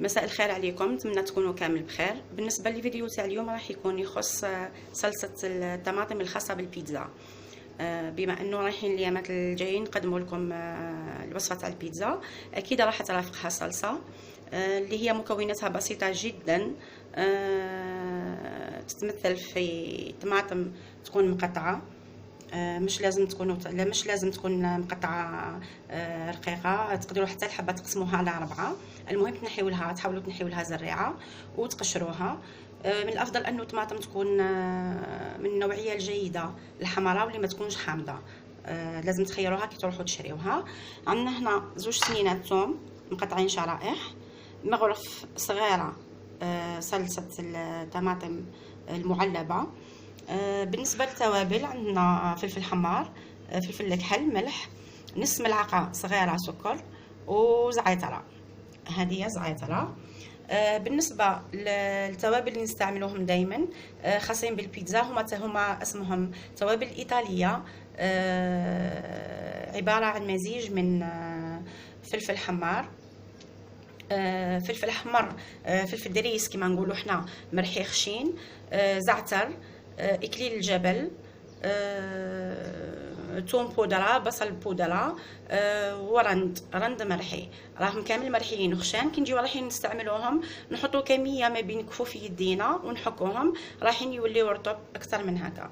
مساء الخير عليكم، نتمنى تكونوا كامل بخير. بالنسبه للفيديو تاع اليوم راح يكون يخص صلصه الطماطم الخاصه بالبيتزا. بما انه رايحين الايامات الجايين نقدموا لكم الوصفه تاع البيتزا، اكيد راح ترافقها صلصه اللي هي مكوناتها بسيطه جدا. تتمثل في طماطم تكون مقطعه، مش لازم تكون مقطعه رقيقه، تقدروا حتى الحبه تقسموها على 4. المهم تحاولوا تنحيو لها زريعه وتقشروها. من الافضل انه الطماطم تكون من النوعيه الجيده الحمراء واللي ما تكونش حامضه. لازم تخيروها كي تروحوا تشريوها. عندنا هنا 2 سنينات ثوم مقطعين شرائح، مغرف صغيره صلصه الطماطم المعلبه. بالنسبه للتوابل عندنا فلفل حمار، فلفل كحل، ملح، نص ملعقه صغيره سكر وزعتره. هذه زعتره. بالنسبه للتوابل اللي نستعملوهم دائما خاصين بالبيتزا هما اسمهم توابل ايطاليه، عباره عن مزيج من فلفل حمار، فلفل احمر، فلفل دريس كما نقولوا حنا، مرحي خشين، زعتر، اكليل الجبل، توم بودرة، بصل بودرة، رند مرحي. راهم كامل مرحيين وخشان. كي نجيو رايحين نستعملوهم نحطوا كميه ما بين كفوف يدينا ونحكوهم، رايحين يوليو رطب اكثر من هكا.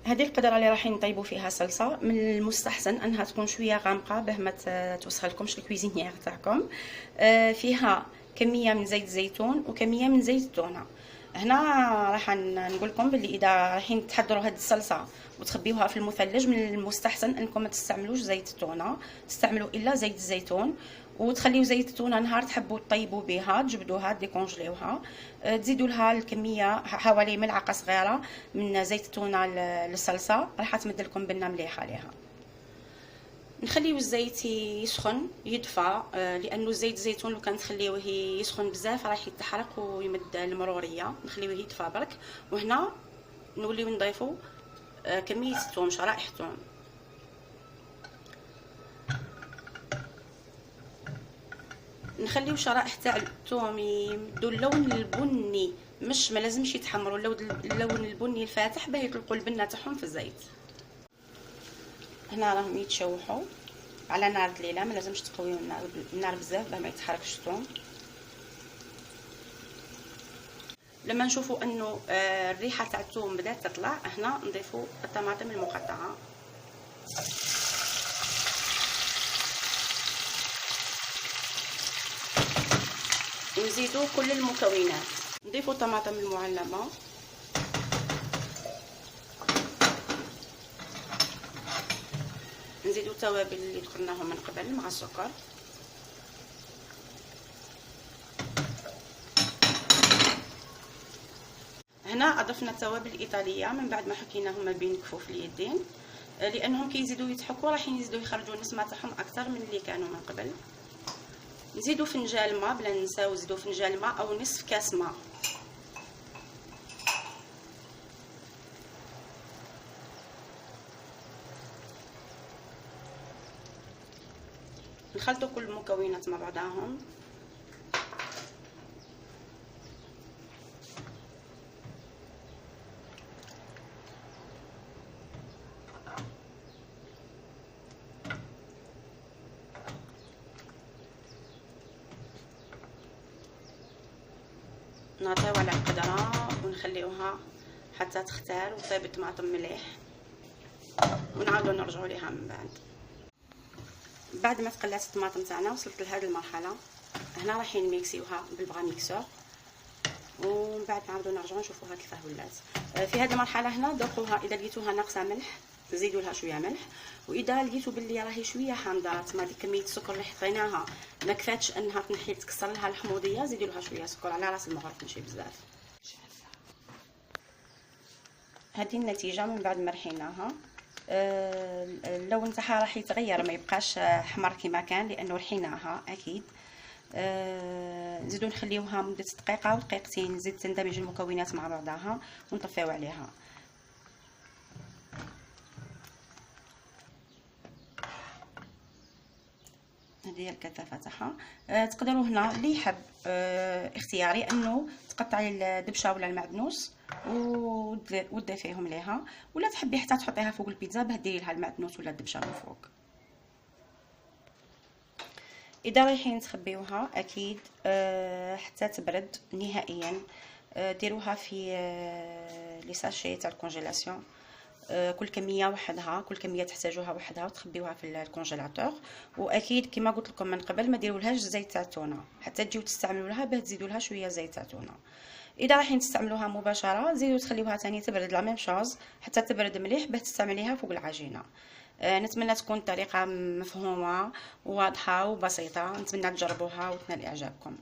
هذه القدره اللي رايحين نطيبوا فيها صلصه من المستحسن انها تكون شويه غامقه باه ما توسخلكمش الكويزينيير تاعكم. فيها كميه من زيت الزيتون وكميه من زيت التونه. هنا راح نقول لكم باللي اذا رايحين تحضروا هذه الصلصه وتخبيوها في المثلج، من المستحسن انكم ما تستعملوش زيت التونه، تستعملوا الا زيت الزيتون، وتخليو زيت التونه نهار تحبوا تطيبوا بها تجبدوها ديكونجليوها. تزيدوا لها الكميه حوالي ملعقه صغيره من زيت التونه للصلصه، راح تمد لكم بنه مليحه عليها. نخليو الزيت يسخن يدفى، لانه زيت الزيتون لو كان تخليوه يسخن بزاف راح يتحرق ويمد المروريه. نخليوه يدفى برك، وهنا نوليو نضيفو كميه الثوم، شرائح ثوم. نخليو شرائح تاع الثوم يمدوا اللون البني، مش ما لازمش يتحمروا، اللون البني الفاتح باه يطلقوا البنه تاعهم في الزيت. هنا راهم يتشوحوا على نار قليله، ما لازمش تقويو النار بزاف باه ما يتحرقش الثوم. لما نشوفوا انه الريحه تاع الثوم بدات تطلع، هنا نضيفوا الطماطم المقطعه. ونزيدوا كل المكونات. نضيفوا الطماطم المعلبه، نزيدوا التوابل اللي ذكرناهم من قبل مع السكر. هنا اضفنا التوابل الايطاليه من بعد ما حكيناهم ما بين كفوف اليدين، لانهم كي يزيدوا يتحكوا راح يزيدوا يخرجوا النسمه تاعهم اكثر من اللي كانوا من قبل. نزيدوا فنجان ماء، بلا ننساو نزيدوا فنجان ماء او نصف كاس ماء. نخلطوا كل المكونات مع بعضهم. نعطيو على القدره ونخليوها حتى تختار وطيب الطماطم مليح، ونعاودو نرجعوا ليها من بعد ما تقلات الطماطم تاعنا. وصلت لهذه المرحله، هنا رايحين نميكسيوها بالبغا ميكسور، ومن بعد نعاودو نرجعوا نشوفوها كيفاه ولات. في هذه المرحله هنا ذوقوها، اذا لقيتوها ناقصه ملح زيدوا لها شويه ملح، واذا لقيتوا باللي راهي شويه حامضه تما ديك كميه السكر اللي حطيناها ما كفاتش انها تنحي تكسر لها الحموضيه، زيدوا لها شويه سكر على راس المغرف ماشي بزاف. هذه النتيجه من بعد ما رحيناها. اللون تاعها راح يتغير، ما يبقاش احمر كما كان لانه رحيناها اكيد. نزيدو نخليوها مده دقيقه و دقيقتين، نزيد تندمج المكونات مع بعضها ونطفيو عليها. هذه ديال الكثافه تاعها. تقدروا هنا اللي يحب اختياري انه تقطعي الدبشه ولا المعدنوس وتضيفيهم ليها، ولا تحبي حتى تحطيها فوق البيتزا باه ديري لها المعدنوس ولا الدبشه من فوق. اذا رايحين تخبيوها اكيد حتى تبرد نهائيا، ديروها في لي ساشي تاع الكونجيلاسيون، كل كميه وحدها، كل كميه تحتاجوها وحدها، وتخبيوها في الكونجيلاتور. واكيد كما قلت لكم من قبل ما ديرولهاش زيت تاع التونه حتى تجيو تستعملوا لها باه تزيدوا لها شويه زيت تاع التونه. اذا رايحين تستعملوها مباشره زيدوا تخليوها ثاني تبرد لا ميم شوز حتى تبرد مليح باه تستعمليها فوق العجينه. نتمنى تكون الطريقه مفهومه وواضحه وبسيطه، نتمنى تجربوها وتنال اعجابكم.